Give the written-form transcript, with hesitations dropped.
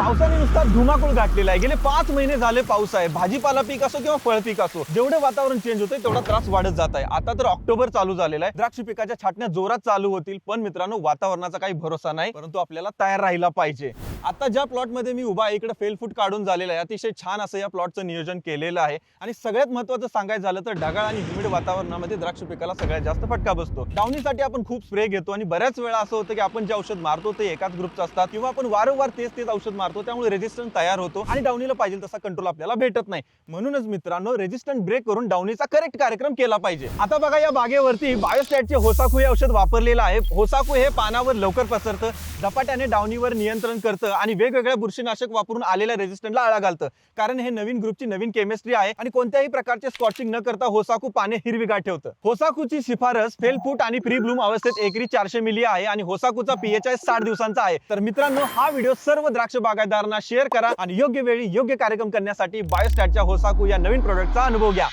पावसाने नुसता धुमाकूळ घातलेला आहे। गेले 5 महिने झाले पाऊस आहे। भाजीपाला पीक असो किंवा फळ पीक असो, जेवढे वातावरण चेंज होते तेवढा त्रास वाढत जात आहे। आता तर ऑक्टोबर चालू झालेला आहे, द्राक्ष पिकाच्या छाटण्या जोरात चालू होतील। पण मित्रांनो, वातावरणाचा काही भरोसा नाही, परंतु आपल्याला तयार राहायला पाहिजे। आता ज्या प्लॉट मध्ये मी उभा आहे इकडे फेलफूट काढून झालेला आहे। अतिशय छान असं या प्लॉटचं नियोजन केलेलं आहे आणि सगळ्यात महत्त्वाचं सांगायचं झालं तर ढगाळ आणि ह्युमिड वातावरणामध्ये द्राक्ष पिकाला सगळ्यात जास्त फटका बसतो। डावणीसाठी आपण खूप स्प्रे घेतो आणि बऱ्याच वेळा असं होतं की आपण जे औषध मारतो ते एकाच ग्रुपचं असतात किंवा आपण वारंवार तेच औषध मारतो, त्यामुळे रेजिस्टन्स तयार होतो आणि डावणीला पाहिजे तसा कंट्रोल आपल्याला भेटत नाही। म्हणूनच मित्रांनो, रेजिस्टंट ब्रेक करून डावणीचा करेक्ट कार्यक्रम केला पाहिजे। आता बघा, या बागेवरती बायोस्टॅटचे होसाकू हे औषध वापरलेलं आहे। होसाकू हे पानावर लवकर पसरतं, झपाट्याने डावणीवर नियंत्रण करतं आणि वेगवेगळ्या बुरशीनाशक वापरून आलेल्या रेजिस्टंटला आळा घालतं। कारण हे नवीन ग्रुपची नवीन केमिस्ट्री आहे आणि कोणत्याही प्रकारचे स्कॉचिंग न करता होसाकू पाने हिरवीगार ठेवतं। होसाकूची शिफारस फेलफूट आणि प्री ब्लूम अवस्थेत एकरी 400 मिली आहे आणि होसाकूचा पीएच आहे 60 दिवसांचा आहे। तर मित्रांनो, हा व्हिडिओ सर्व द्राक्ष बागायतदारांना शेअर करा आणि योग्य वेळी योग्य कार्यक्रम करण्यासाठी बायोस्टॅटच्या होसाकू या नवीन प्रोडक्टचा अनुभव घ्या।